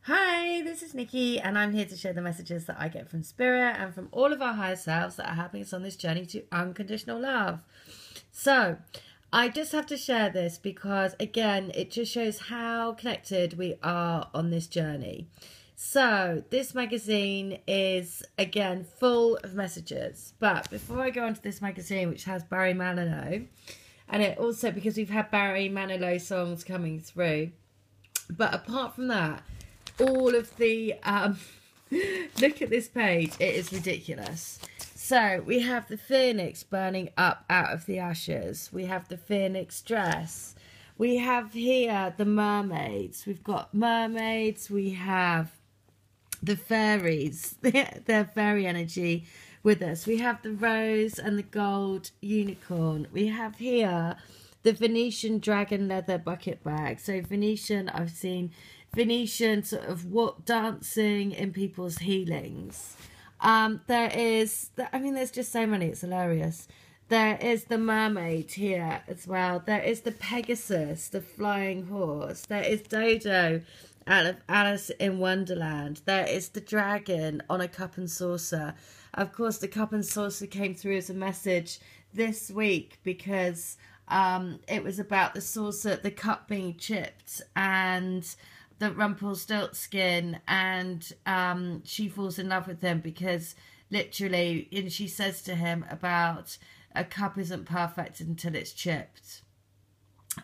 Hi, this is Nikki, and I'm here to share the messages that I get from Spirit and from all of our higher selves that are helping us on this journey to unconditional love. So, I just have to share this because, again, it just shows how connected we are on this journey. So, this magazine is, again, full of messages. But before I go on to this magazine, which has Barry Manilow, and it also, because we've had Barry Manilow songs coming through, but apart from that, all of the look at this page, it is ridiculous. So we have the phoenix burning up out of the ashes, we have the phoenix dress, we have here the mermaids, we've got mermaids, we have the fairies, their fairy energy with us, we have the rose and the gold unicorn, we have here the Venetian dragon leather bucket bag. So Venetian, I've seen Venetian sort of dancing in people's healings. There is, there's just so many, it's hilarious. There is the mermaid here as well. There is the Pegasus, the flying horse. There is Dodo out of Alice in Wonderland. There is the dragon on a cup and saucer. Of course, the cup and saucer came through as a message this week because it was about the saucer, the cup being chipped, and the Rumpelstiltskin, and she falls in love with him because literally, and she says to him about a cup isn't perfect until it's chipped.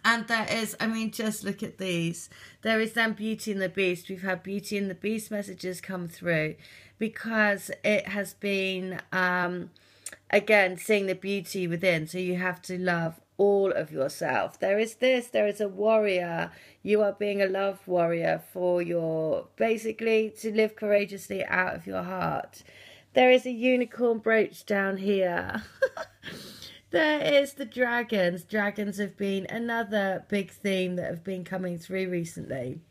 And there is, just look at these. There is then Beauty and the Beast. We've had Beauty and the Beast messages come through because it has been, again, seeing the beauty within. So you have to love all of yourself. There is this, there is a warrior. You are being a love warrior for your, basically, to live courageously out of your heart. There is a unicorn brooch down here. There is the dragons. Dragons have been another big theme that have been coming through recently.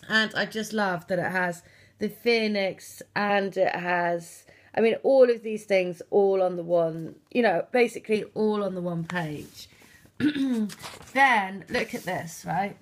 And I just love that it has the phoenix and it has, all of these things all on the one, basically all on the one page. Then, look at this, right?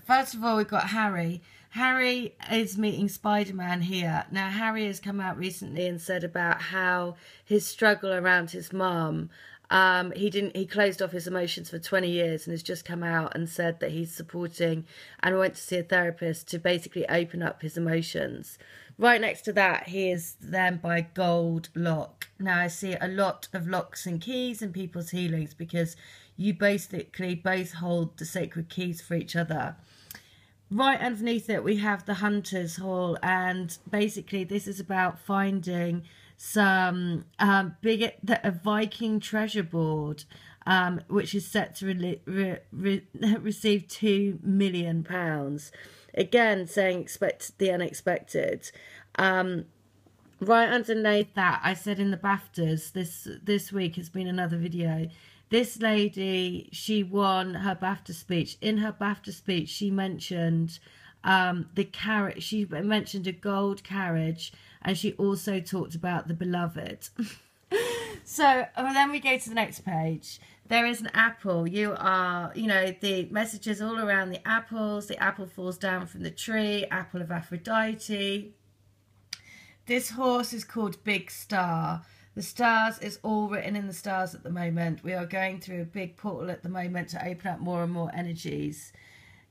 First of all, we've got Harry. Harry is meeting Spider-Man here. Now, Harry has come out recently and said about how his struggle around his mum, he closed off his emotions for 20 years and has just come out and said that he's supporting and went to see a therapist to basically open up his emotions. Right next to that, he is then by Gold Lock. Now, I see a lot of locks and keys in people's healings because you basically both hold the sacred keys for each other. Right underneath it, we have the Hunter's Hall, and basically this is about finding some a Viking treasure board, which is set to receive £2 million. Again, saying expect the unexpected. Right underneath that, I said in the BAFTAs, this week has been another video. This lady, she won her BAFTA speech. In her BAFTA speech, she mentioned the carriage. She mentioned a gold carriage, and she also talked about the beloved. So then we go to the next page. There is an apple. You are, the messages all around the apples. The apple falls down from the tree. Apple of Aphrodite. This horse is called Big Star. The stars is all written in the stars at the moment. We are going through a big portal at the moment to open up more and more energies.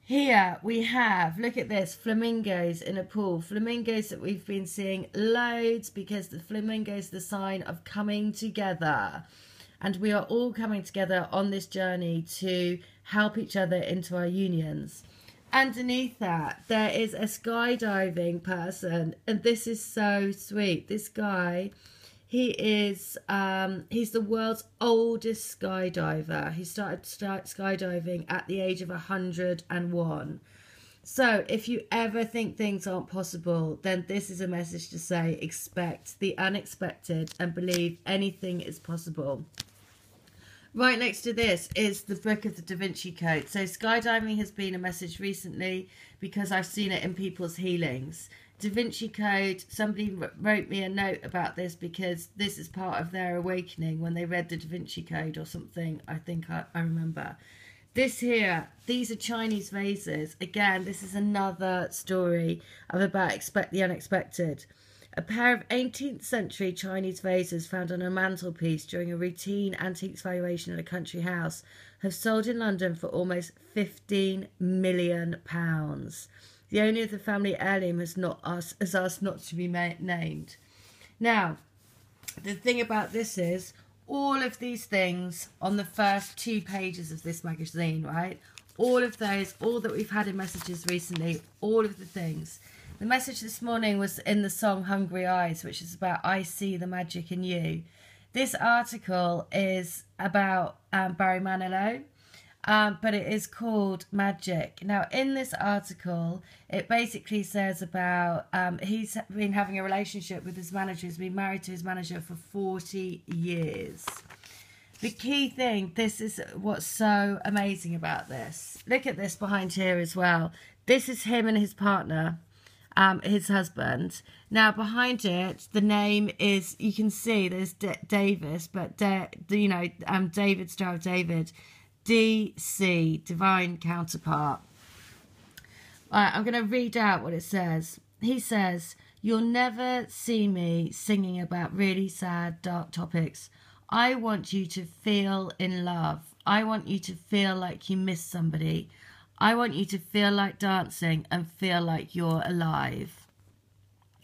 Here we have, look at this, flamingos in a pool. Flamingos that we've been seeing loads because the flamingo is the sign of coming together. And we are all coming together on this journey to help each other into our unions. Underneath that, there is a skydiving person. And this is so sweet. This guy, he is, he's the world's oldest skydiver. He started skydiving at the age of 101. So if you ever think things aren't possible, then this is a message to say, expect the unexpected and believe anything is possible. Right next to this is the book of the Da Vinci Code. So skydiving has been a message recently because I've seen it in people's healings. Da Vinci Code, somebody wrote me a note about this because this is part of their awakening when they read the Da Vinci Code or something, I think I remember. This here, these are Chinese vases. Again, this is another story of about the unexpected. A pair of 18th century Chinese vases found on a mantelpiece during a routine antiques valuation at a country house have sold in London for almost £15 million. The owner of the family heirloom has asked not to be named. Now, the thing about this is, all of these things on the first 2 pages of this magazine, right? All of those, all that we've had in messages recently, all of the things. The message this morning was in the song Hungry Eyes, which is about I see the magic in you. This article is about Barry Manilow, but it is called Magic. Now, in this article, it basically says about he's been having a relationship with his manager. He's been married to his manager for 40 years. The key thing, this is what's so amazing about this. Look at this behind here as well. This is him and his partner, his husband. Now, behind it, the name is, you can see there's Davis, but, David, Star of David. DC, divine counterpart. Right, I'm going to read out what it says. He says, "You'll never see me singing about really sad, dark topics. I want you to feel in love. I want you to feel like you miss somebody. I want you to feel like dancing and feel like you're alive."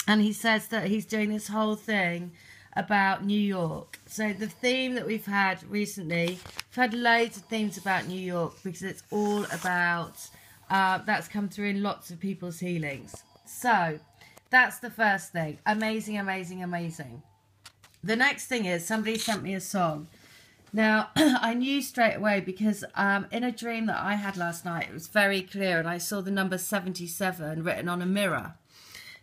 And he says that he's doing this whole thing about New York. So the theme that we've had recently, we've had loads of themes about New York because it's all about, that's come through in lots of people's healings. So that's the first thing. Amazing, amazing, amazing. The next thing is somebody sent me a song. Now, I knew straight away because in a dream that I had last night, it was very clear and I saw the number 77 written on a mirror.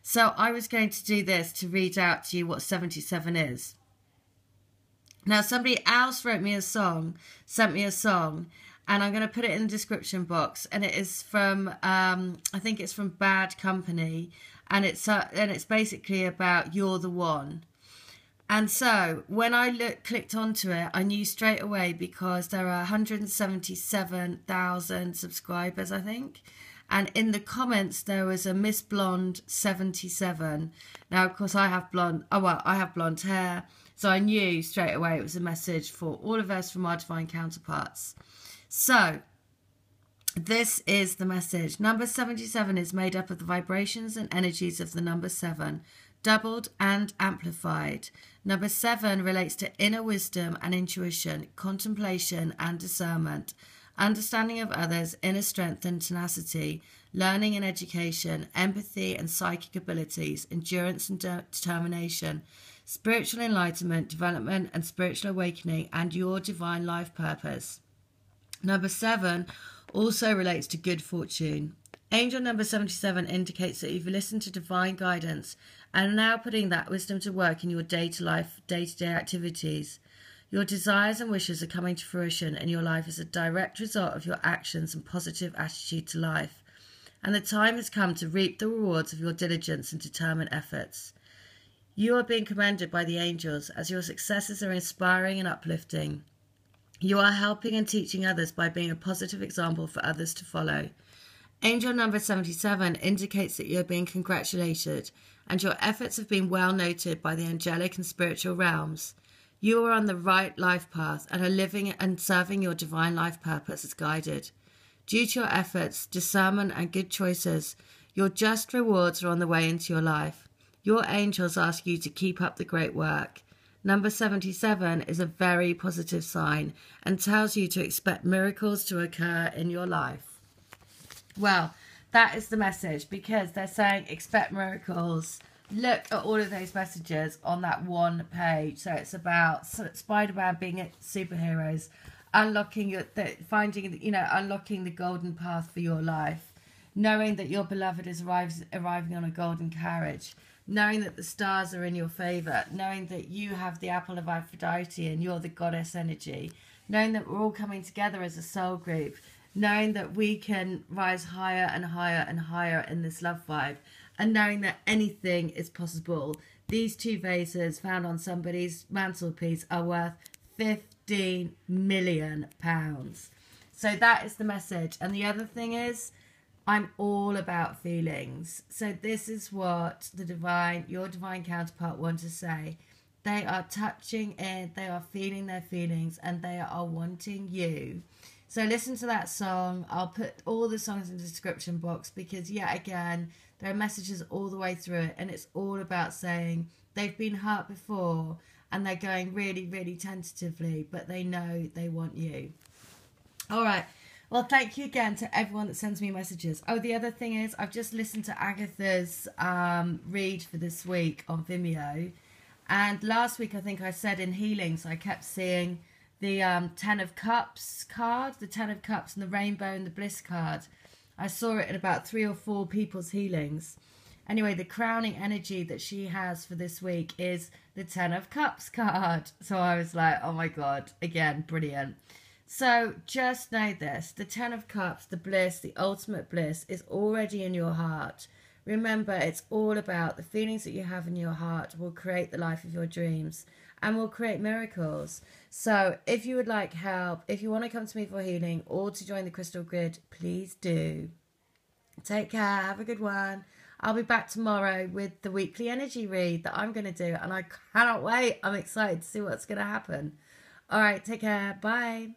So I was going to do this to read out to you what 77 is. Now, somebody else sent me a song, and I'm going to put it in the description box. And it is from, I think it's from Bad Company, and it's basically about You're the One. And so when I clicked onto it, I knew straight away because there are 177,000 subscribers, I think. And in the comments, there was a Miss Blonde 77. Now, of course, I have blonde hair. So I knew straight away it was a message for all of us from our divine counterparts. So this is the message. Number 77 is made up of the vibrations and energies of the number 7, doubled and amplified. Number 7 relates to inner wisdom and intuition, contemplation and discernment, understanding of others, inner strength and tenacity, learning and education, empathy and psychic abilities, endurance and determination, spiritual enlightenment, development and spiritual awakening, and your divine life purpose. Number 7 also relates to good fortune. Angel number 77 indicates that you've listened to divine guidance and are now putting that wisdom to work in your day-to-day activities. Your desires and wishes are coming to fruition in your life as a direct result of your actions and positive attitude to life. And the time has come to reap the rewards of your diligence and determined efforts. You are being commended by the angels as your successes are inspiring and uplifting. You are helping and teaching others by being a positive example for others to follow. Angel number 77 indicates that you are being congratulated and your efforts have been well noted by the angelic and spiritual realms. You are on the right life path and are living and serving your divine life purpose as guided. Due to your efforts, discernment and good choices, your just rewards are on the way into your life. Your angels ask you to keep up the great work. Number 77 is a very positive sign and tells you to expect miracles to occur in your life. Well, that is the message because they're saying expect miracles. Look at all of those messages on that one page. So it's about Spider-Man being superheroes, unlocking unlocking the golden path for your life, knowing that your beloved is arriving on a golden carriage, knowing that the stars are in your favor, knowing that you have the apple of Aphrodite and you're the goddess energy, knowing that we're all coming together as a soul group, knowing that we can rise higher and higher and higher in this love vibe, and knowing that anything is possible. These 2 vases found on somebody's mantelpiece are worth £15 million. So that is the message. And the other thing is, I'm all about feelings. So this is what your divine counterpart want to say. They are touching in, they are feeling their feelings, and they are wanting you. So listen to that song. I'll put all the songs in the description box because, yet again, there are messages all the way through it, and it's all about saying they've been hurt before and they're going really, really tentatively, but they know they want you. All right. Well, thank you again to everyone that sends me messages. Oh, the other thing is, I've just listened to Agatha's read for this week on Vimeo. And last week, I think I said in healings, I kept seeing the Ten of Cups card, the Ten of Cups and the Rainbow and the Bliss card. I saw it in about 3 or 4 people's healings. Anyway, the crowning energy that she has for this week is the Ten of Cups card. So I was like, oh my God, again, brilliant. So just know this, the Ten of Cups, the bliss, the ultimate bliss is already in your heart. Remember, it's all about the feelings that you have in your heart will create the life of your dreams and will create miracles. So if you would like help, if you want to come to me for healing or to join the Crystal Grid, please do. Take care. Have a good one. I'll be back tomorrow with the weekly energy read that I'm going to do. And I cannot wait. I'm excited to see what's going to happen. All right. Take care. Bye.